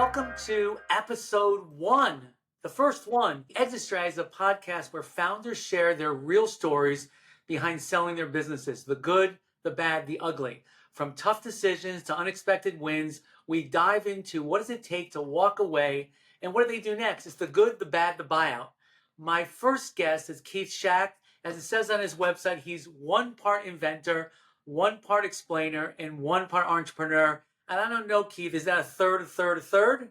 Welcome to episode one, the first one. Exit Strategy is a podcast where founders share their real stories behind selling their businesses, the good, the bad, the ugly. From tough decisions to unexpected wins, we dive into what does it take to walk away and what do they do next? It's the good, the bad, the buyout. My first guest is Keith Schacht. As it says on his website, he's one part inventor, one part explainer, and one part entrepreneur. And I don't know, Keith, is that a third?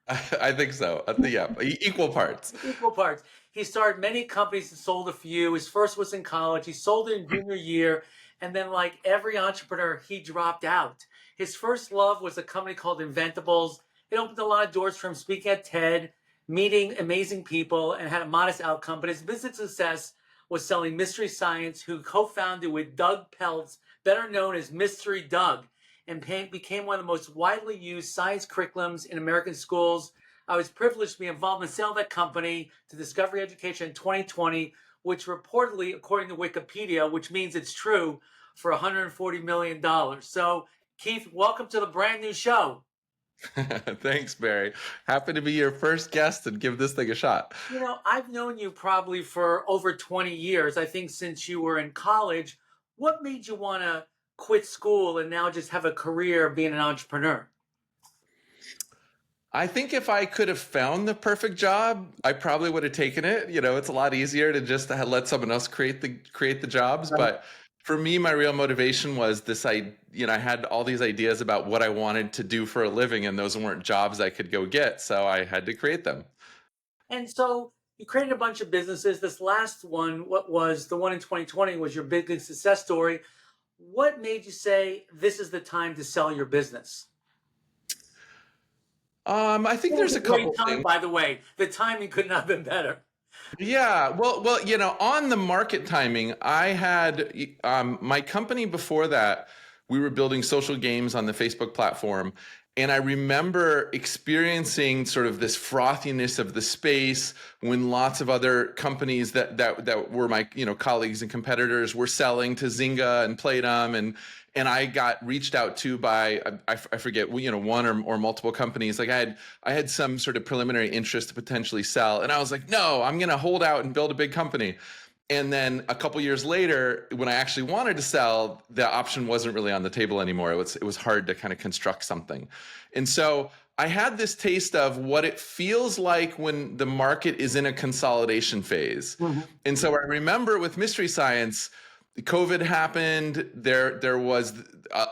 I think so. Yeah, equal parts. Equal parts. He started many companies and sold a few. His first was in college. He sold it in junior year. And then, like every entrepreneur, he dropped out. His first love was a company called Inventables. It opened a lot of doors for him, speaking at TED, meeting amazing people, and had a modest outcome. But his business success was selling Mystery Science, who co-founded with Doug Peltz, better known as Mystery Doug, and became one of the most widely used science curriculums in American schools. I was privileged to be involved in the sale of that company to Discovery Education in 2020, which reportedly, according to Wikipedia, which means it's true, for $140 million. So, Keith, welcome to the brand new show. Thanks, Barry. Happy to be your first guest and give this thing a shot. You know, I've known you probably for over 20 years. I think since you were in college. What made you want to quit school and now just have a career being an entrepreneur? I think if I could have found the perfect job, I probably would have taken it. You know, it's a lot easier to just let someone else create the jobs. Right. But for me, my real motivation was this. I had all these ideas about what I wanted to do for a living, and those weren't jobs I could go get. So I had to create them. And so you created a bunch of businesses. This last one, what was the one in 2020, was your biggest success story. What made you say this is the time to sell your business? I think there's a couple time, things. by the way. The timing could not have been better. Yeah, well, on the market timing, I had my company before that. We were building social games on the Facebook platform, and I remember experiencing sort of this frothiness of the space when lots of other companies that were my colleagues and competitors were selling to Zynga and Playdom, and I got reached out to by I forget one or multiple companies. Like I had some sort of preliminary interest to potentially sell, and I was like, no, I'm going to hold out and build a big company. And then a couple years later, when I actually wanted to sell, the option wasn't really on the table anymore. It was hard to kind of construct something. And so I had this taste of what it feels like when the market is in a consolidation phase. Mm-hmm. And so I remember with Mystery Science, COVID happened, there was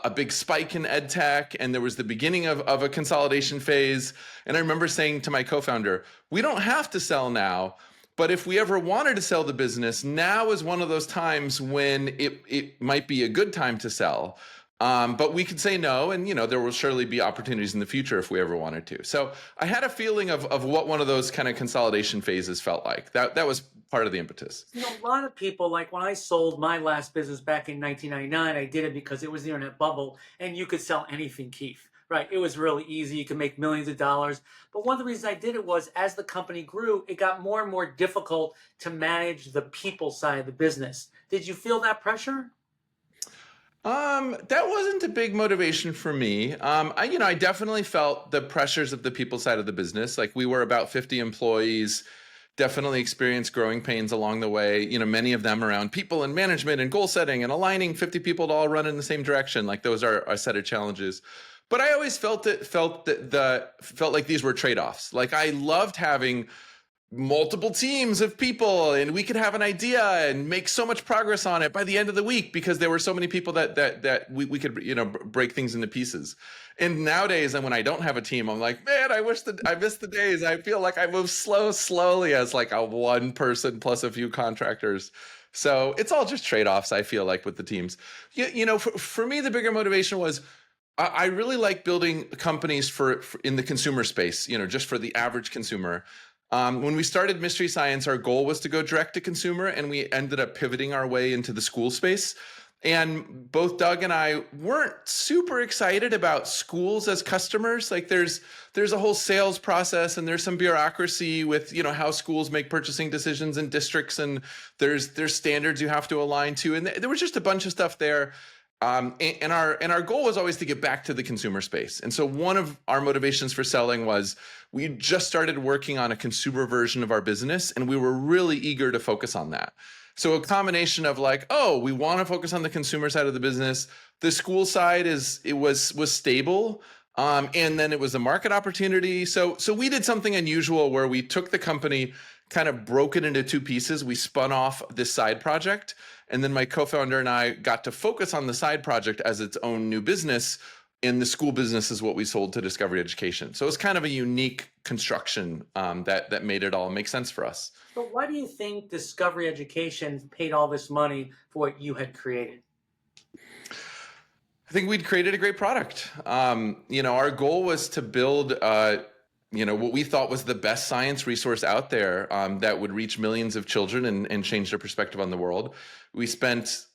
a big spike in ed tech, and there was the beginning of a consolidation phase. And I remember saying to my co-founder, we don't have to sell now, but if we ever wanted to sell the business, now is one of those times when it might be a good time to sell. But we could say no, and there will surely be opportunities in the future if we ever wanted to. So I had a feeling of what one of those kind of consolidation phases felt like. That was part of the impetus. A lot of people, like when I sold my last business back in 1999, I did it because it was the internet bubble, and you could sell anything, Keith. Right? It was really easy. You could make millions of dollars. But one of the reasons I did it was as the company grew, it got more and more difficult to manage the people side of the business. Did you feel that pressure? That wasn't a big motivation for me. I definitely felt the pressures of the people side of the business. Like we were about 50 employees, definitely experienced growing pains along the way. Many of them around people and management and goal setting and aligning 50 people to all run in the same direction. Like those are a set of challenges. But I always felt like these were trade-offs. Like I loved having multiple teams of people, and we could have an idea and make so much progress on it by the end of the week because there were so many people that we could break things into pieces. And nowadays, and when I don't have a team, I'm like, man, I missed the days. I feel like I move slowly as like a one person plus a few contractors. So it's all just trade-offs, I feel like, with the teams. For me, the bigger motivation was I really like building companies for in the consumer space, just for the average consumer. When we started Mystery Science, our goal was to go direct to consumer, and we ended up pivoting our way into the school space. And both Doug and I weren't super excited about schools as customers. Like there's a whole sales process, and there's some bureaucracy with how schools make purchasing decisions in districts, and there's standards you have to align to, and there was just a bunch of stuff there. And our goal was always to get back to the consumer space. And so one of our motivations for selling was we just started working on a consumer version of our business, and we were really eager to focus on that. So a combination of like, oh, we want to focus on the consumer side of the business. The school side was stable. And then it was a market opportunity. So we did something unusual where we took the company, kind of broke it into two pieces. We spun off this side project, and then my co-founder and I got to focus on the side project as its own new business. And the school business is what we sold to Discovery Education. So it's kind of a unique construction that made it all make sense for us. But why do you think Discovery Education paid all this money for what you had created? I think we'd created a great product. Our goal was to build, what we thought was the best science resource out there that would reach millions of children and change their perspective on the world. We spent,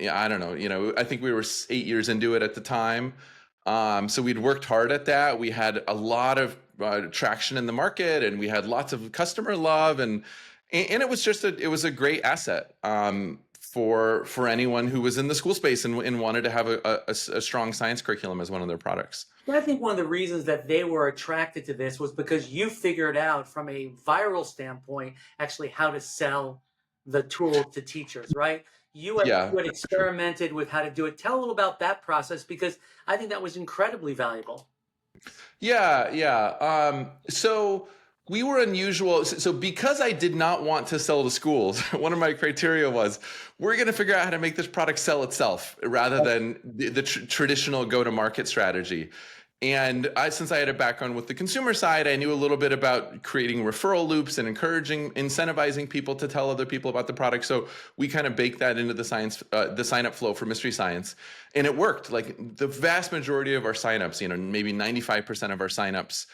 I don't know, I think we were 8 years into it at the time. So we'd worked hard at that. We had a lot of traction in the market, and we had lots of customer love, and it was just it was a great asset. For anyone who was in the school space and wanted to have a strong science curriculum as one of their products. I think one of the reasons that they were attracted to this was because you figured out from a viral standpoint actually how to sell the tool to teachers, right? You had experimented with how to do it. Tell a little about that process, because I think that was incredibly valuable. Yeah. So we were unusual. So because I did not want to sell to schools, one of my criteria was we're going to figure out how to make this product sell itself rather than the traditional go-to-market strategy. And since I had a background with the consumer side, I knew a little bit about creating referral loops and incentivizing people to tell other people about the product. So we kind of baked that into the sign-up flow for Mystery Science, and it worked. Like the vast majority of our signups, maybe 95% of our signups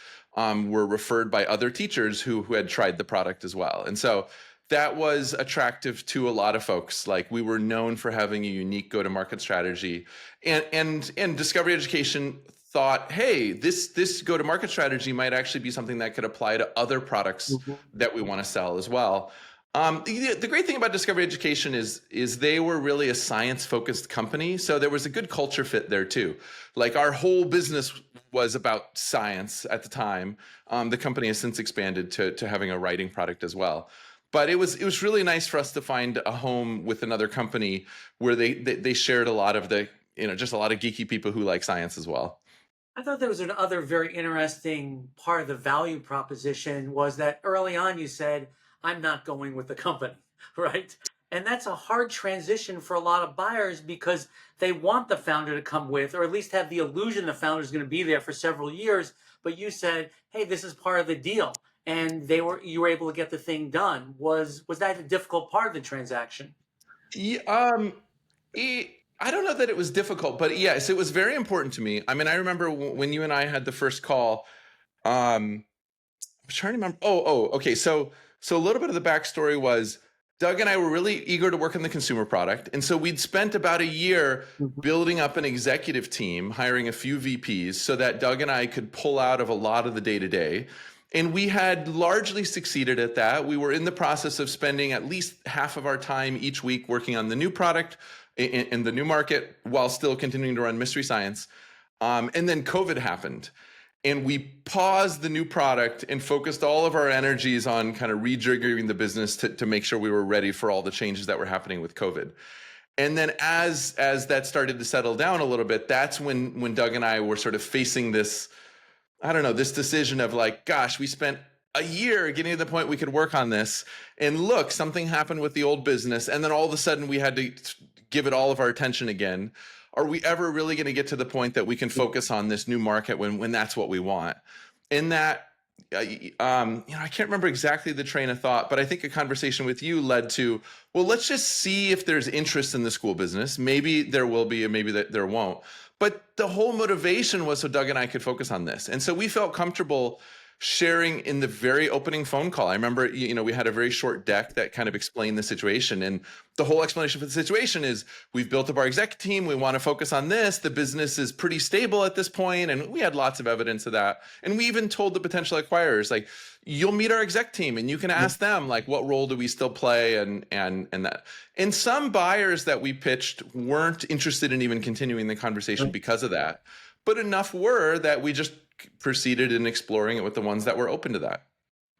were referred by other teachers who had tried the product as well. And so that was attractive to a lot of folks. Like we were known for having a unique go-to-market strategy, and Discovery Education thought, hey, this go-to-market strategy might actually be something that could apply to other products that we want to sell as well. The great thing about Discovery Education is they were really a science-focused company, so there was a good culture fit there too. Like our whole business was about science at the time. The company has since expanded to having a writing product as well. But it was really nice for us to find a home with another company where they shared a lot of just a lot of geeky people who like science as well. I thought there was another very interesting part of the value proposition was that early on you said, I'm not going with the company, right? And that's a hard transition for a lot of buyers because they want the founder to come with, or at least have the illusion the founder is going to be there for several years. But you said, hey, this is part of the deal. And you were able to get the thing done. Was that a difficult part of the transaction? Yeah, I don't know that it was difficult, but yes, it was very important to me. I mean, I remember when you and I had the first call. I was trying to remember. Okay. So a little bit of the backstory was Doug and I were really eager to work on the consumer product, and so we'd spent about a year building up an executive team, hiring a few VPs, so that Doug and I could pull out of a lot of the day-to-day. And we had largely succeeded at that. We were in the process of spending at least half of our time each week working on the new product in the new market while still continuing to run Mystery Science. And then COVID happened. And we paused the new product and focused all of our energies on kind of rejiggering the business to make sure we were ready for all the changes that were happening with COVID. And then as that started to settle down a little bit, that's when Doug and I were sort of facing this, I don't know, this decision of like, gosh, we spent a year getting to the point we could work on this. And look, something happened with the old business. And then all of a sudden we had to give it all of our attention again. Are we ever really going to get to the point that we can focus on this new market when that's what we want? And that, I can't remember exactly the train of thought, but I think a conversation with you led to, well, let's just see if there's interest in the school business. Maybe there will be, and maybe there won't. But the whole motivation was so Doug and I could focus on this. And so we felt comfortable sharing in the very opening phone call. I remember, we had a very short deck that kind of explained the situation. And the whole explanation for the situation is we've built up our exec team. We want to focus on this. The business is pretty stable at this point, and we had lots of evidence of that. And we even told the potential acquirers, like, you'll meet our exec team and you can ask them, like, what role do we still play, and that. And some buyers that we pitched weren't interested in even continuing the conversation because of that. But enough were that we just proceeded in exploring it with the ones that were open to that.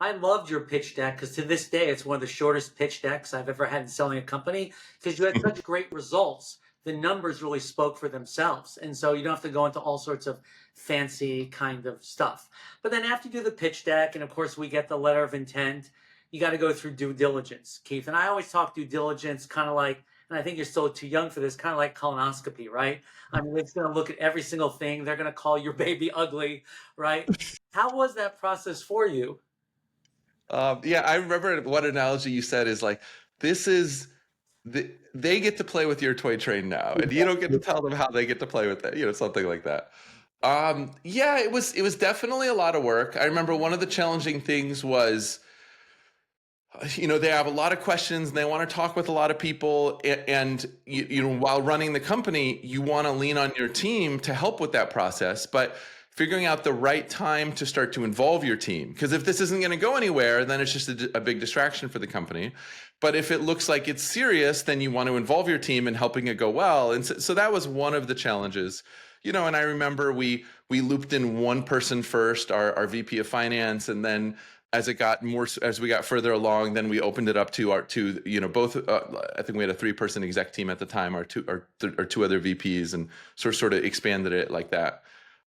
I loved your pitch deck because to this day, it's one of the shortest pitch decks I've ever had in selling a company because you had such great results. The numbers really spoke for themselves. And so you don't have to go into all sorts of fancy kind of stuff. But then after you do the pitch deck, and of course, we get the letter of intent, you got to go through due diligence, Keith. And I always talk due diligence kind of like, and I think you're still too young for this, kind of like colonoscopy, right? I mean, it's going to look at every single thing. They're going to call your baby ugly, right? How was that process for you? Yeah, I remember what analogy you said is like, this is they get to play with your toy train now, and you don't get to tell them how they get to play with it, something like that. Yeah, it was definitely a lot of work. I remember one of the challenging things was, they have a lot of questions and they want to talk with a lot of people, and while running the company, you want to lean on your team to help with that process, but figuring out the right time to start to involve your team. Because if this isn't going to go anywhere, then it's just a big distraction for the company. But if it looks like it's serious, then you want to involve your team in helping it go well. And so that was one of the challenges. And I remember we looped in one person first, our VP of finance, and then as we got further along, then we opened it up to our two, both. I think we had a 3-person exec team at the time, our two other VPs, and sort of expanded it like that.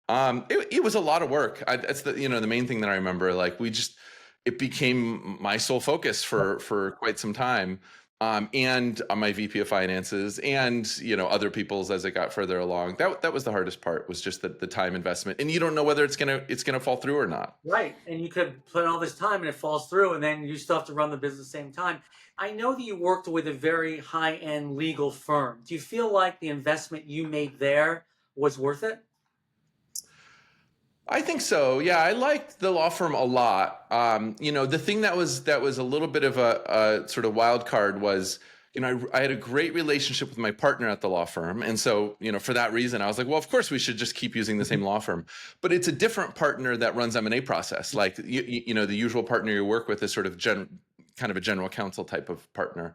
It was a lot of work. That's the main thing that I remember. Like, it became my sole focus for quite some time. And my VP of finances and, other people's as it got further along. That was the hardest part, was just the time investment. And you don't know whether it's gonna fall through or not. Right. And you could put all this time and it falls through, and then you still have to run the business at the same time. I know that you worked with a very high-end legal firm. Do you feel like the investment you made there was worth it? I think so. Yeah, I liked the law firm a lot. The thing that was a little bit of a sort of wild card was, I had a great relationship with my partner at the law firm. And so, for that reason, I was like, well, of course we should just keep using the same law firm. But it's a different partner that runs M&A process. Like, the usual partner you work with is sort of kind of a general counsel type of partner.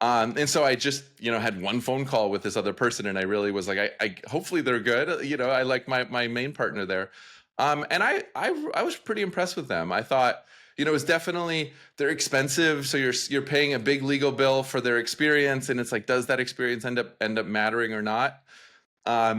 And so I just, had one phone call with this other person, and I really was like, I hopefully they're good. I like my main partner there. And I was pretty impressed with them. I thought, it was definitely, they're expensive, so you're paying a big legal bill for their experience, and it's like, does that experience end up mattering or not? I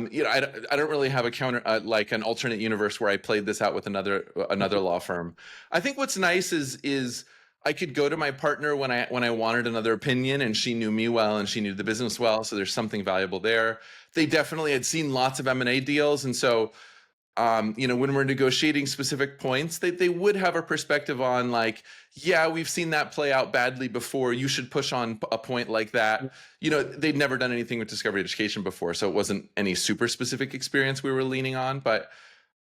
don't really have a counter, like an alternate universe where I played this out with another law firm. I think what's nice is I could go to my partner when I wanted another opinion, and she knew me well and she knew the business well, so there's something valuable there. They definitely had seen lots of M&A deals, and so when we're negotiating specific points, they would have a perspective on, like, yeah, we've seen that play out badly before. You should push on a point like that. They'd never done anything with discovery education before, so it wasn't any super specific experience we were leaning on. But,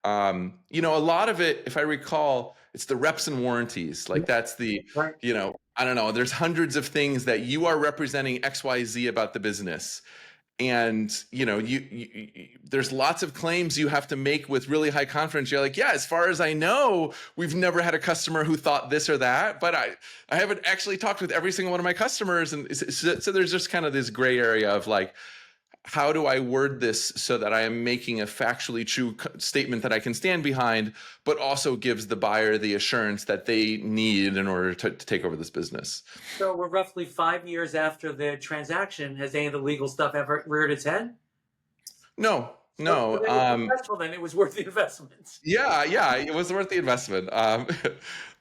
a lot of it, if I recall, it's the reps and warranties. Like, that's the, Right. I don't know, there's hundreds of things that you are representing XYZ about the business. And, there's lots of claims you have to make with really high confidence. You're like, yeah, as far as I know, we've never had a customer who thought this or that, but I haven't actually talked with every single one of my customers. And so there's just kind of this gray area of, like, how do I word this so that I am making a factually true statement that I can stand behind, but also gives the buyer the assurance that they need in order to take over this business? So we're roughly 5 years after the transaction. Has any of the legal stuff ever reared its head? No. So they were successful, then it was worth the investment. Yeah, it was worth the investment.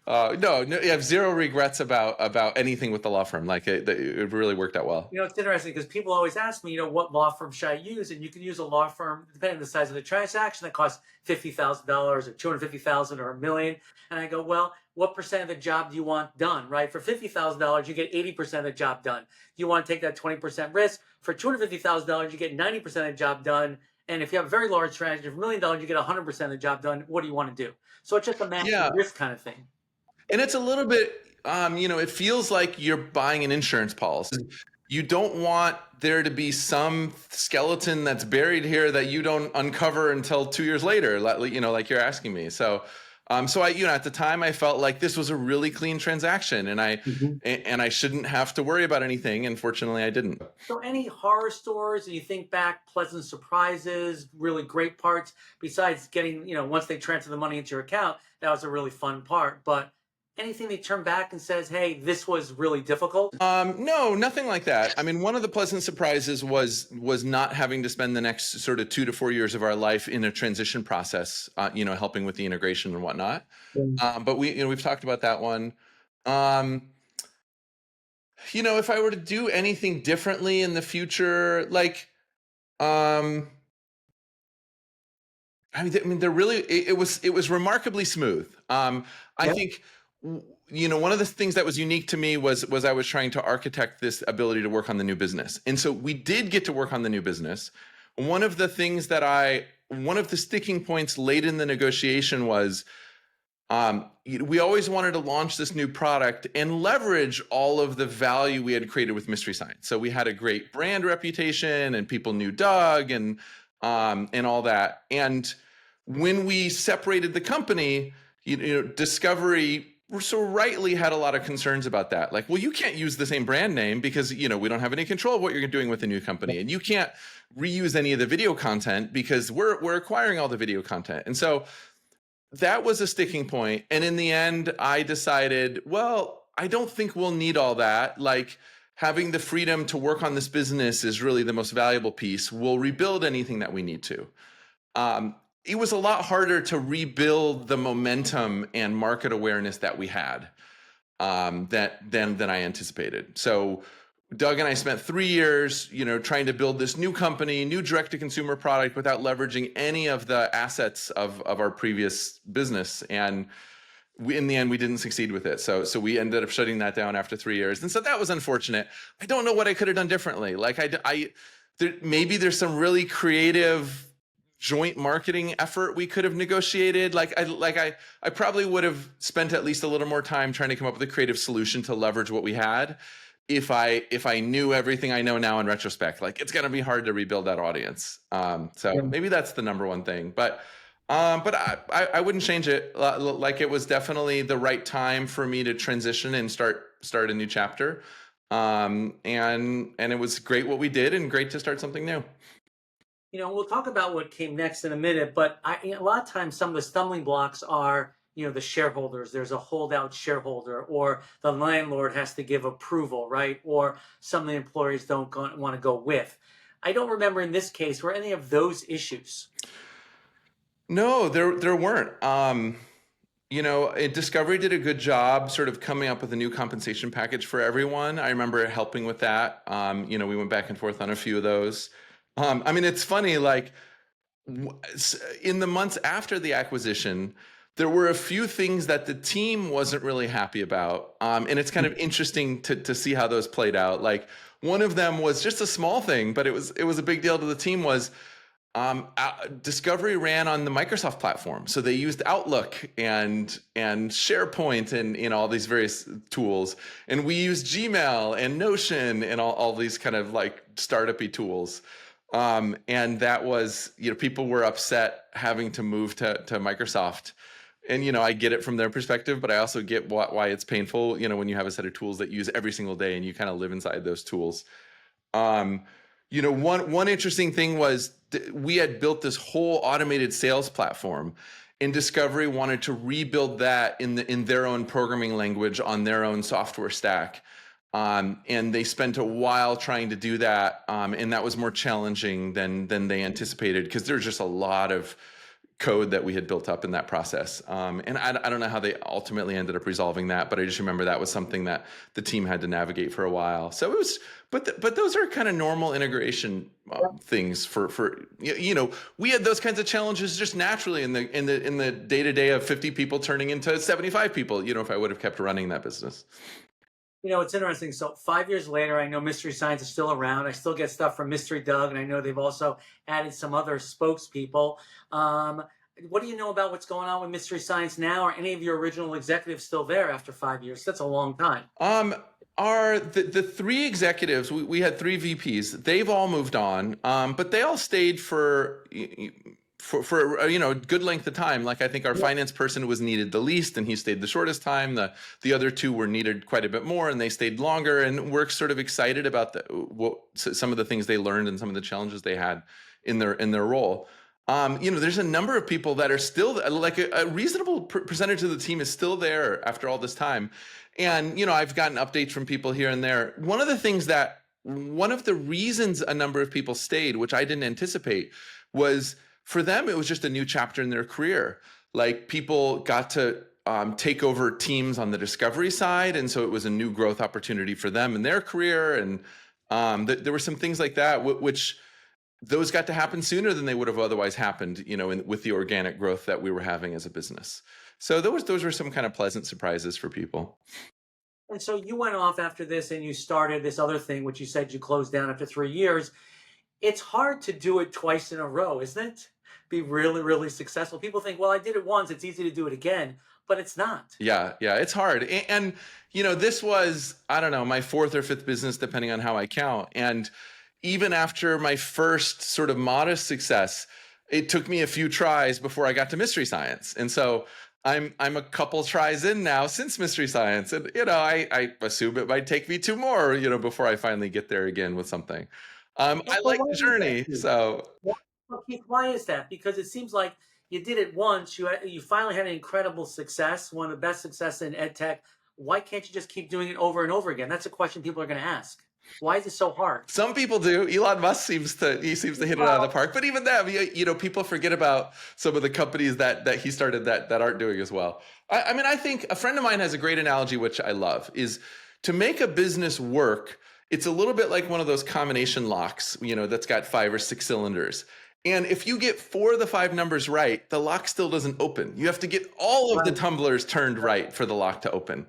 No, you have zero regrets about anything with the law firm. Like, it really worked out well. It's interesting because people always ask me, what law firm should I use? And you can use a law firm, depending on the size of the transaction, that costs $50,000 or $250,000 or $1 million. And I go, well, what percent of the job do you want done, right? For $50,000, you get 80% of the job done. You want to take that 20% risk. For $250,000, you get 90% of the job done, And if you have a very large strategy, for $1 million, you get 100% of the job done. What do you want to do? So it's just a managing Yeah. risk kind of thing. And it's a little bit, it feels like you're buying an insurance policy. You don't want there to be some skeleton that's buried here that you don't uncover until 2 years later, like you're asking me. So at the time I felt like this was a really clean transaction, and Mhm. I shouldn't have to worry about anything. And fortunately, I didn't. So any horror stories that you think back, pleasant surprises, really great parts, besides getting, once they transfer the money into your account, that was a really fun part. But anything they turn back and says, hey, this was really difficult? No, nothing like that. I mean, one of the pleasant surprises was not having to spend the next sort of 2 to 4 years of our life in a transition process, helping with the integration and whatnot. Mm. But we've talked about that one. Um, if I were to do anything differently in the future, um, they're really, it was remarkably smooth. I Yeah. think, one of the things that was unique to me was I was trying to architect this ability to work on the new business. And so we did get to work on the new business. One of the things one of the sticking points late in the negotiation was, we always wanted to launch this new product and leverage all of the value we had created with Mystery Science. So we had a great brand reputation, and people knew Doug and all that. And when we separated the company, Discovery so rightly had a lot of concerns about that. Like, well, you can't use the same brand name because we don't have any control of what you're doing with the new company, and you can't reuse any of the video content because we're acquiring all the video content. And so that was a sticking point. And in the end, I decided, well, I don't think we'll need all that. Like, having the freedom to work on this business is really the most valuable piece. We'll rebuild anything that we need to. It was a lot harder to rebuild the momentum and market awareness that we had, than I anticipated. So Doug and I spent 3 years, trying to build this new company, new direct-to-consumer product without leveraging any of the assets of our previous business. And in the end, we didn't succeed with it. So we ended up shutting that down after 3 years. And so that was unfortunate. I don't know what I could have done differently. Like, maybe there's some really creative joint marketing effort we could have negotiated. I probably would have spent at least a little more time trying to come up with a creative solution to leverage what we had. If I knew everything I know now in retrospect, like, it's going to be hard to rebuild that audience. So Yeah. maybe that's the number one thing. But I wouldn't change it. Like, it was definitely the right time for me to transition and start a new chapter. And it was great what we did, and great to start something new. We'll talk about what came next in a minute, but a lot of times some of the stumbling blocks are, the shareholders. There's a holdout shareholder, or the landlord has to give approval, right? Or some of the employees don't want to go with. I don't remember in this case were any of those issues. No, there weren't. Discovery did a good job sort of coming up with a new compensation package for everyone. I remember helping with that. We went back and forth on a few of those. It's funny, like, in the months after the acquisition, there were a few things that the team wasn't really happy about. And it's kind of interesting to see how those played out. Like, one of them was just a small thing, but it was a big deal to the team. Was Discovery ran on the Microsoft platform, so they used Outlook and SharePoint and all these various tools, and we used Gmail and Notion and all these kind of like startup-y tools. And that was, people were upset having to move to Microsoft. And, I get it from their perspective, but I also get why it's painful, when you have a set of tools that you use every single day and you kind of live inside those tools. One interesting thing was we had built this whole automated sales platform, and Discovery wanted to rebuild that in their own programming language on their own software stack. And they spent a while trying to do that. And that was more challenging than they anticipated, because there's just a lot of code that we had built up in that process. And I don't know how they ultimately ended up resolving that, but I just remember that was something that the team had to navigate for a while. So it was, but those are kind of normal integration things for we had those kinds of challenges just naturally in the day-to-day of 50 people turning into 75 people, if I would have kept running that business. It's interesting. So 5 years later, I know Mystery Science is still around. I still get stuff from Mystery Doug, and I know they've also added some other spokespeople. Um, what do you know about what's going on with Mystery Science now? Are any of your original executives still there after 5 years? That's a long time. Um, are the three executives, we had three VPs, they've all moved on, but they all stayed for a good length of time. Like I think our Yeah. finance person was needed the least, and he stayed the shortest time. The other two were needed quite a bit more, and they stayed longer. And we're sort of excited about some of the things they learned and some of the challenges they had in their role. There's a number of people that are still like a reasonable percentage of the team is still there after all this time. And, I've gotten updates from people here and there. One of the reasons a number of people stayed, which I didn't anticipate, was for them, it was just a new chapter in their career. Like people got to take over teams on the discovery side. And so it was a new growth opportunity for them in their career. And there were some things like that, which those got to happen sooner than they would have otherwise happened, with the organic growth that we were having as a business. So those were some kind of pleasant surprises for people. And so you went off after this and you started this other thing, which you said you closed down after 3 years. It's hard to do it twice in a row, isn't it? Be really, really successful. People think, well, I did it once, it's easy to do it again, but it's not. Yeah, it's hard. And this was, I don't know, my fourth or fifth business, depending on how I count. And even after my first sort of modest success, it took me a few tries before I got to Mystery Science. And so I'm a couple tries in now since Mystery Science. And, I assume it might take me two more, before I finally get there again with something. I Well, like why the is that, journey. Keith? So Well, Keith, why is that? Because it seems like you did it once, you finally had an incredible success, one of the best success in ed tech. Why can't you just keep doing it over and over again? That's a question people are going to ask. Why is it so hard? some people do. Elon Musk seems to hit it out of the Well, park. But even them, people forget about some of the companies that he started that aren't doing as well. I mean, I think a friend of mine has a great analogy, which I love, is to make a business work. It's a little bit like one of those combination locks, that's got 5 or 6 cylinders. And if you get 4 of the 5 numbers right, the lock still doesn't open. You have to get all of the right. tumblers turned right for the lock to open.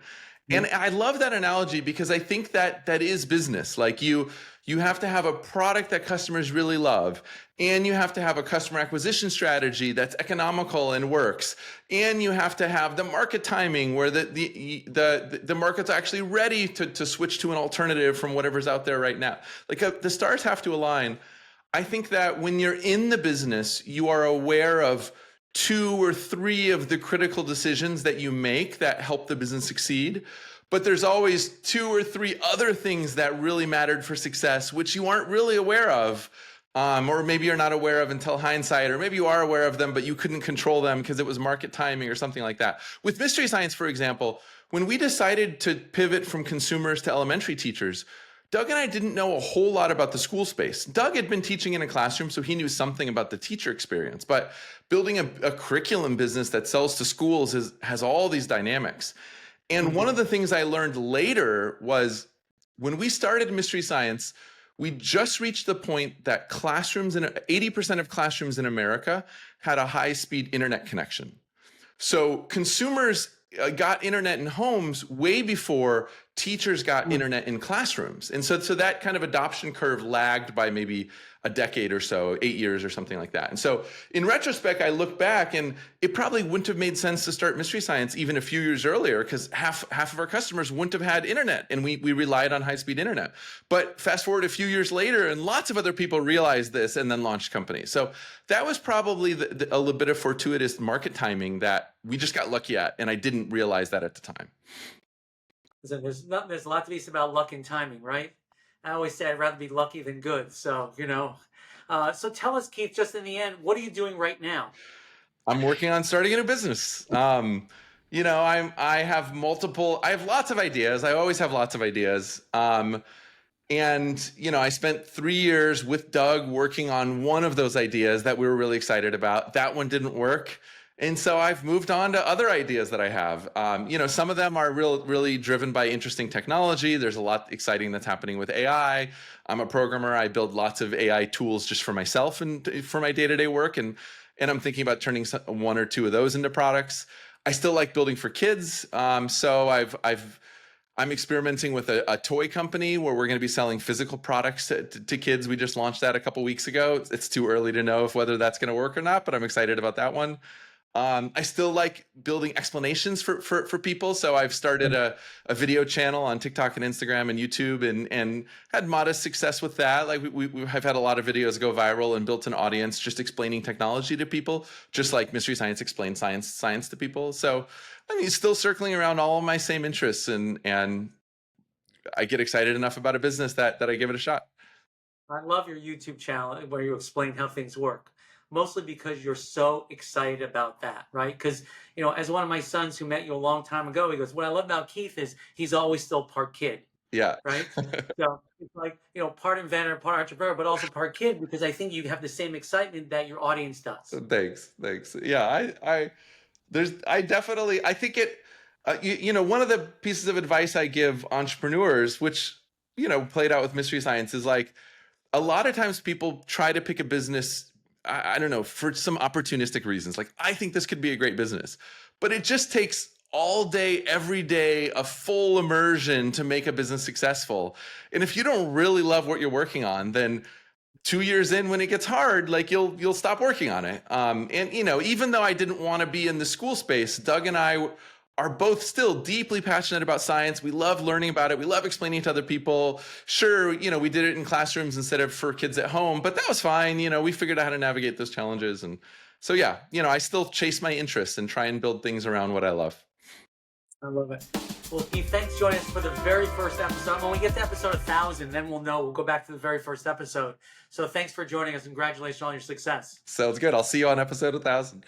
And I love that analogy because I think that is business. Like you have to have a product that customers really love, and you have to have a customer acquisition strategy that's economical and works, and you have to have the market timing where the market's actually ready to switch to an alternative from whatever's out there right now. Like the stars have to align. I think that when you're in the business, you are aware of 2 or 3 of the critical decisions that you make that help the business succeed. But there's always 2 or 3 other things that really mattered for success, which you aren't really aware of. Or maybe you're not aware of until hindsight, or maybe you are aware of them, but you couldn't control them because it was market timing or something like that. With Mystery Science, for example, when we decided to pivot from consumers to elementary teachers, Doug and I didn't know a whole lot about the school space. Doug had been teaching in a classroom, so he knew something about the teacher experience. But building a curriculum business that sells to schools has all these dynamics. And one of the things I learned later was when we started Mystery Science, we just reached the point that 80% of classrooms in America had a high-speed internet connection. So consumers got internet in homes way before teachers got internet in classrooms. And so that kind of adoption curve lagged by maybe a decade or so, 8 years or something like that. And so in retrospect, I look back and it probably wouldn't have made sense to start Mystery Science even a few years earlier, because half of our customers wouldn't have had internet, and we relied on high-speed internet. But fast forward a few years later, and lots of other people realized this and then launched companies. So that was probably a little bit of fortuitous market timing that we just got lucky at, and I didn't realize that at the time. There's a lot to be said about luck and timing, right? I always say I'd rather be lucky than good. So, so tell us, Keith, just in the end, what are you doing right now? I'm working on starting a new business. I have lots of ideas. I always have lots of ideas. I spent 3 years with Doug working on one of those ideas that we were really excited about. That one didn't work. And so I've moved on to other ideas that I have. Some of them are really driven by interesting technology. There's a lot exciting that's happening with AI. I'm a programmer. I build lots of AI tools just for myself and for my day-to-day work. And I'm thinking about turning 1 or 2 of those into products. I still like building for kids. So I'm experimenting with a toy company where we're going to be selling physical products to kids. We just launched that a couple weeks ago. It's too early to know if whether that's going to work or not, but I'm excited about that one. I still like building explanations for people. So I've started a video channel on TikTok and Instagram and YouTube and had modest success with that. Like we have had a lot of videos go viral and built an audience just explaining technology to people, just like Mystery Science explains science to people. So I mean, still circling around all of my same interests and I get excited enough about a business that I give it a shot. I love your YouTube channel where you explain how things work, mostly because you're so excited about that, right? Because, as one of my sons who met you a long time ago, he goes, what I love about Keith is he's always still part kid, Yeah. right? So it's like, part inventor, part entrepreneur, but also part kid, because I think you have the same excitement that your audience does. Thanks. Yeah, I definitely, I think it, one of the pieces of advice I give entrepreneurs, which, played out with Mystery Science, is like a lot of times people try to pick a business, I don't know, for some opportunistic reasons. Like, I think this could be a great business, but it just takes all day, every day, a full immersion to make a business successful. And if you don't really love what you're working on, then 2 years in, when it gets hard, like you'll stop working on it. And even though I didn't want to be in the school space, Doug and I are both still deeply passionate about science. We love learning about it. We love explaining it to other people. Sure, we did it in classrooms instead of for kids at home, but that was fine. We figured out how to navigate those challenges. And so, yeah, I still chase my interests and try and build things around what I love. I love it. Well, Keith, thanks for joining us for the very first episode. When we get to episode 1,000, then we'll know. We'll go back to the very first episode. So thanks for joining us. Congratulations on your success. Sounds good. I'll see you on episode 1,000.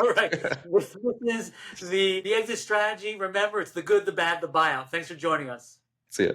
All right. This is the exit strategy. Remember, it's the good, the bad, the buyout. Thanks for joining us. See ya.